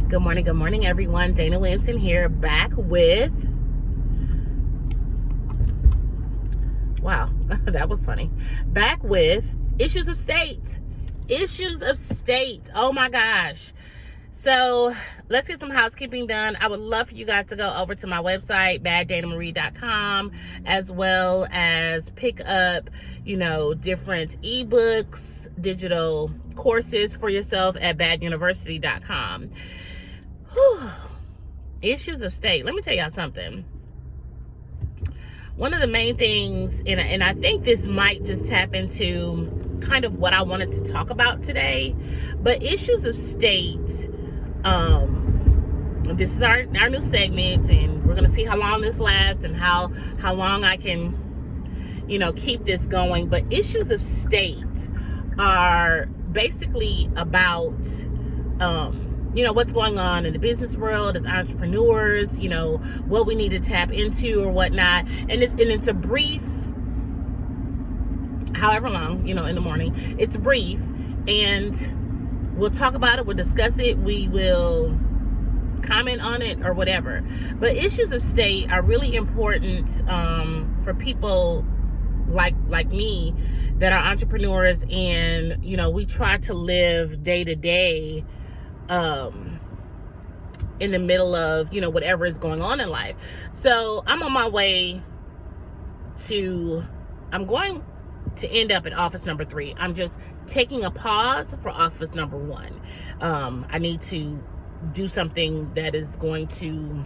Good morning, everyone. Dana Williamson here, back with... Wow, that was funny. Back with Issues of State. Issues of State. Oh my gosh. So let's get some housekeeping done. I would love for you guys to go over to my website, B.A.D, as well as pick up, different ebooks, digital courses for yourself at B.A.D Issues of state. Let me tell y'all something. One of the main things, and I think this might just tap into kind of what I wanted to talk about today, but issues of state, this is our new segment, and we're going to see how long this lasts and how long I can, keep this going. But issues of state are basically about, what's going on in the business world as entrepreneurs, what we need to tap into or whatnot. And it's a brief, however long, in the morning, it's brief, and we'll talk about it. We'll discuss it. We will comment on it or whatever. But issues of state are really important for people like me that are entrepreneurs, and we try to live day to day in the middle of whatever is going on in life. So I'm on my way I'm going to end up at office number 3. I'm just taking a pause for office number 1. I need to do something that is going to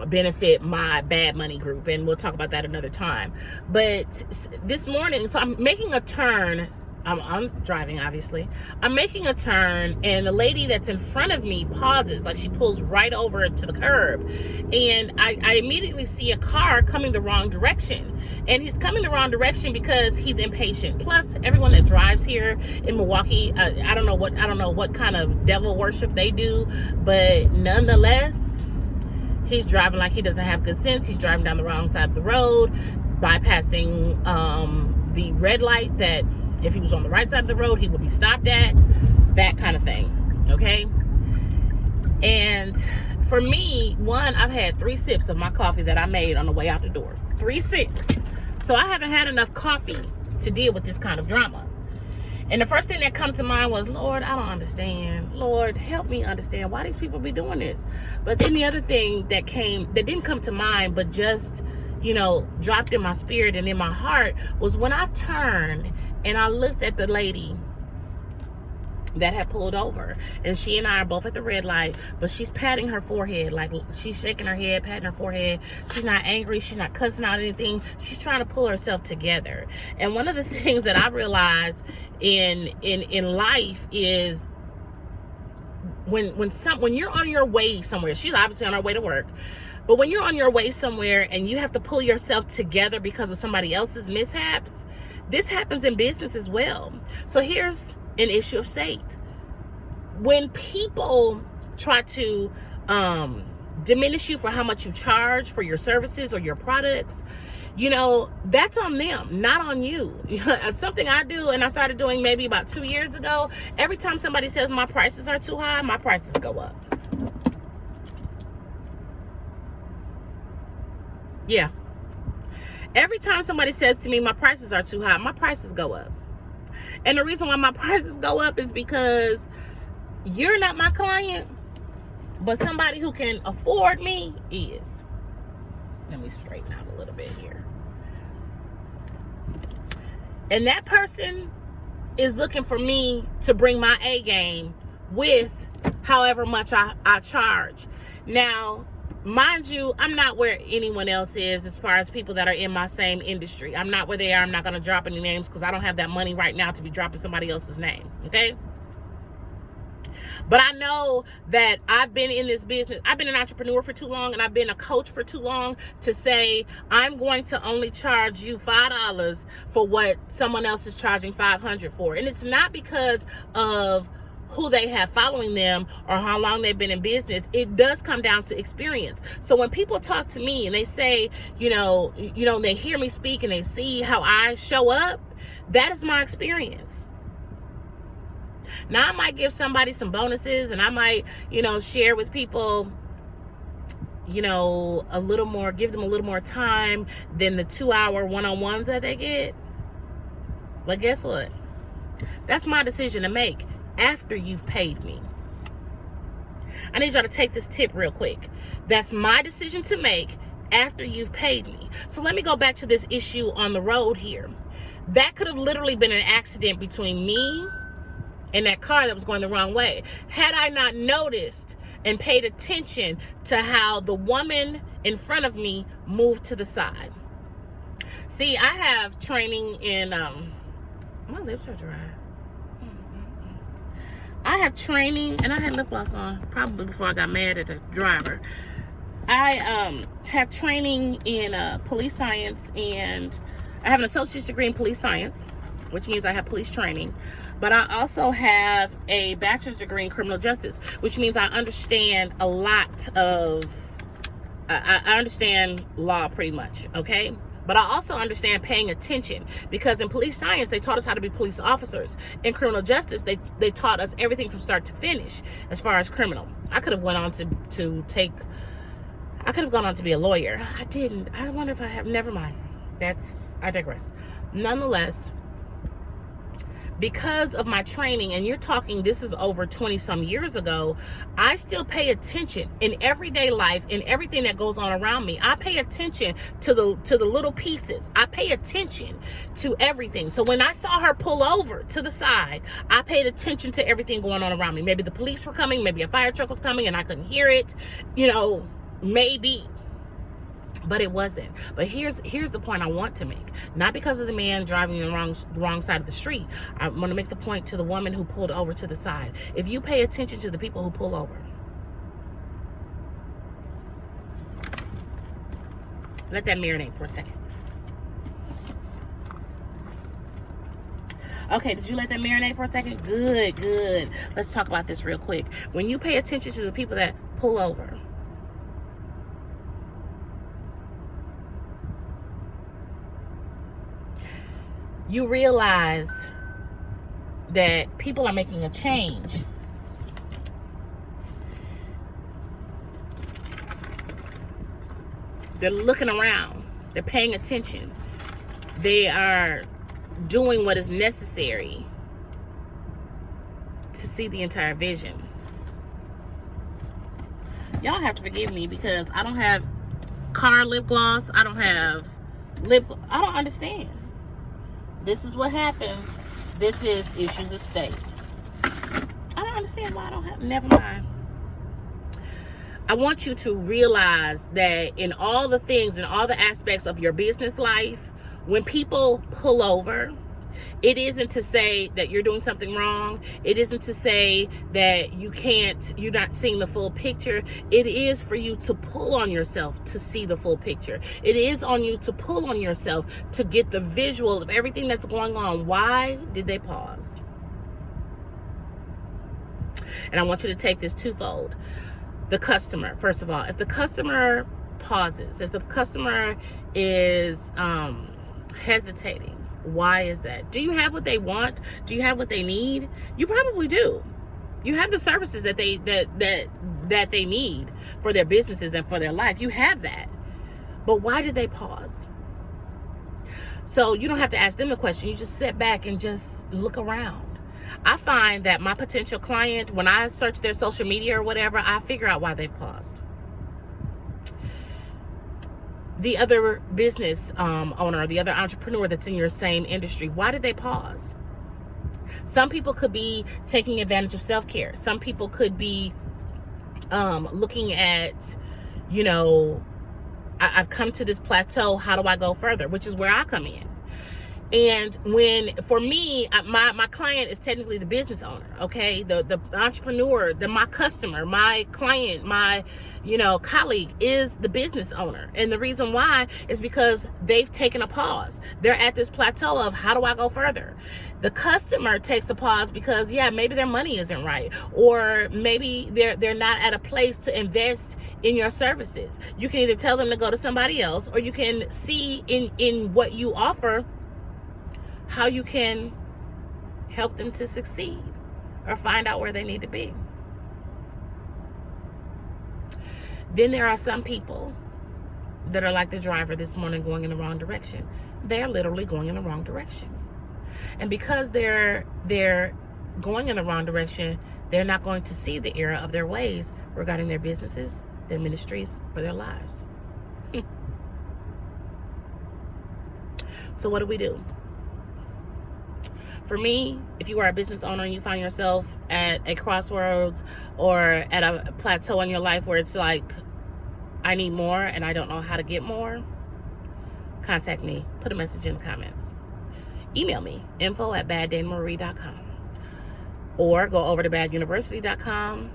benefit my Bad Money group, and we'll talk about that another time. But this morning, so I'm making a turn. I'm driving, obviously. I'm making a turn, and the lady that's in front of me pauses, like she pulls right over to the curb, and I immediately see a car coming the wrong direction. And he's coming the wrong direction because he's impatient. Plus, everyone that drives here in Milwaukee, I don't know what kind of devil worship they do, but nonetheless, he's driving like he doesn't have good sense. He's driving down the wrong side of the road, bypassing the red light that, if he was on the right side of the road, he would be stopped at, that kind of thing, okay? And for me, I've had 3 sips of my coffee that I made on the way out the door. 3 sips. So I haven't had enough coffee to deal with this kind of drama. And the first thing that comes to mind was, Lord, I don't understand. Lord, help me understand why these people be doing this. But then the other thing that didn't come to mind, but just, dropped in my spirit and in my heart, was when I turned and I looked at the lady that had pulled over, and she and I are both at the red light, but she's patting her forehead, like she's shaking her head, patting her forehead. She's not angry. She's not cussing out anything. She's trying to pull herself together. And one of the things that I realized in life is when you're on your way somewhere, she's obviously on her way to work, but when you're on your way somewhere and you have to pull yourself together because of somebody else's mishaps, this happens in business as well. So here's an issue of state. When people try to diminish you for how much you charge for your services or your products, that's on them, not on you. Something I do, and I started doing maybe about 2 years ago, every time somebody says my prices are too high, my prices go up. Yeah. Every time somebody says to me my prices are too high, my prices go up. And the reason why my prices go up is because you're not my client, but somebody who can afford me is. Let me straighten out a little bit here. And that person is looking for me to bring my A game with however much I charge. Now, mind you, I'm not where anyone else is as far as people that are in my same industry. I'm not where they are. I'm not going to drop any names because I don't have that money right now to be dropping somebody else's name, okay? But I know that I've been in this business. I've been an entrepreneur for too long, and I've been a coach for too long to say, I'm going to only charge you $5 for what someone else is charging $500 for. And it's not because of who they have following them or how long they've been in business. It does come down to experience. So when people talk to me and they say, they hear me speak and they see how I show up, that is my experience. Now I might give somebody some bonuses, and I might, share with people, a little more, give them a little more time than the 2-hour one-on-ones that they get. But guess what? That's my decision to make after you've paid me. I need y'all to take this tip real quick. That's my decision to make after you've paid me. So let me go back to this issue on the road here. That could have literally been an accident between me and that car that was going the wrong way. Had I not noticed and paid attention to how the woman in front of me moved to the side. See, I have training in, my lips are dry. I have training, and I had lip gloss on probably before I got mad at the driver. I have training in police science, and I have an associate's degree in police science, which means I have police training. But I also have a bachelor's degree in criminal justice, which means I understand a lot of, I understand law pretty much, okay? But I also understand paying attention, because in police science, they taught us how to be police officers. In criminal justice, they taught us everything from start to finish as far as criminal. I could have went on I could have gone on to be a lawyer. I didn't. I wonder if I have, never mind. I digress. Nonetheless, because of my training, and you're talking, this is over 20 some years ago, I still pay attention in everyday life, in everything that goes on around me. I pay attention to the little pieces. I pay attention to everything. So when I saw her pull over to the side, I paid attention to everything going on around me. Maybe the police were coming, maybe a fire truck was coming and I couldn't hear it, maybe. But it wasn't. But here's the point I want to make. Not because of the man driving the wrong side of the street. I want to make the point to the woman who pulled over to the side. If you pay attention to the people who pull over. Let that marinate for a second. Okay, did you let that marinate for a second? Good. Let's talk about this real quick. When you pay attention to the people that pull over, you realize that people are making a change. They're looking around. They're paying attention. They are doing what is necessary to see the entire vision. Y'all have to forgive me because I don't have car lip gloss. I don't have I don't understand. This is what happens. This is issues of state. I don't understand why I don't have, never mind. I want you to realize that in all the things, in all the aspects of your business life, when people pull over, it isn't to say that you're doing something wrong. It isn't to say that you're not seeing the full picture. It is for you to pull on yourself to see the full picture. It is on you to pull on yourself to get the visual of everything that's going on. Why did they pause? And I want you to take this twofold. The customer, first of all, if the customer pauses, if the customer is hesitating, why is that? Do you have what they want? Do you have what they need? You probably do. You have the services that they need for their businesses and for their life. You have that. But why did they pause? So you don't have to ask them the question. You just sit back and just look around. I find that my potential client, when I search their social media or whatever, I figure out why they've paused. The other business owner, the other entrepreneur that's in your same industry, why did they pause? Some people could be taking advantage of self-care. Some people could be looking at, I've come to this plateau. How do I go further? Which is where I come in. And for me, my client is technically the business owner, okay? The entrepreneur, my customer, my client, my, colleague is the business owner. And the reason why is because they've taken a pause. They're at this plateau of how do I go further? The customer takes a pause because, maybe their money isn't right. Or maybe they're not at a place to invest in your services. You can either tell them to go to somebody else, or you can see in what you offer how you can help them to succeed. or find out where they need to be. Then there are some people that are like the driver this morning going in the wrong direction. They're literally going in the wrong direction. And because they're going in the wrong direction, they're not going to see the error of their ways regarding their businesses, their ministries, or their lives. So what do we do? For me, if you are a business owner and you find yourself at a crossroads or at a plateau in your life where it's like, I need more and I don't know how to get more, contact me. Put a message in the comments. Email me, info@BADDaneMarie.com. Or go over to baduniversity.com.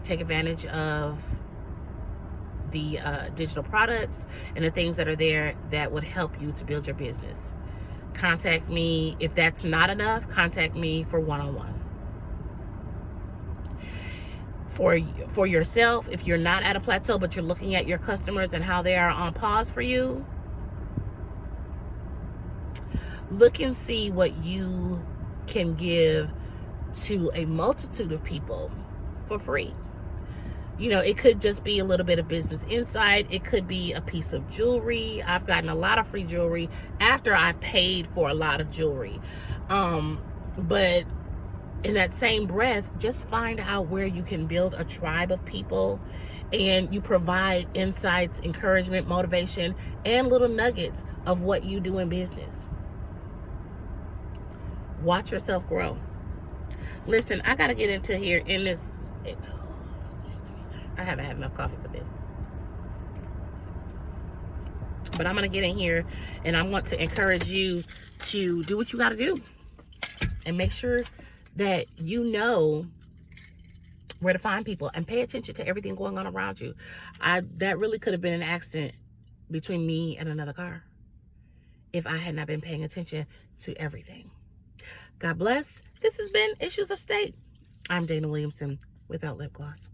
Take advantage of the digital products and the things that are there that would help you to build your business. Contact me. If that's not enough, contact me for one-on-one. For yourself, if you're not at a plateau but you're looking at your customers and how they are on pause for you, look and see what you can give to a multitude of people for free. You know, it could just be a little bit of business insight. It could be a piece of jewelry. I've gotten a lot of free jewelry after I've paid for a lot of jewelry. But in that same breath, just find out where you can build a tribe of people and you provide insights, encouragement, motivation, and little nuggets of what you do in business. Watch yourself grow. Listen, I got to get into here in this. I haven't had enough coffee for this. But I'm going to get in here and I want to encourage you to do what you got to do. And make sure that you know where to find people and pay attention to everything going on around you. That really could have been an accident between me and another car if I had not been paying attention to everything. God bless. This has been Issues of State. I'm Dana Williamson without lip gloss.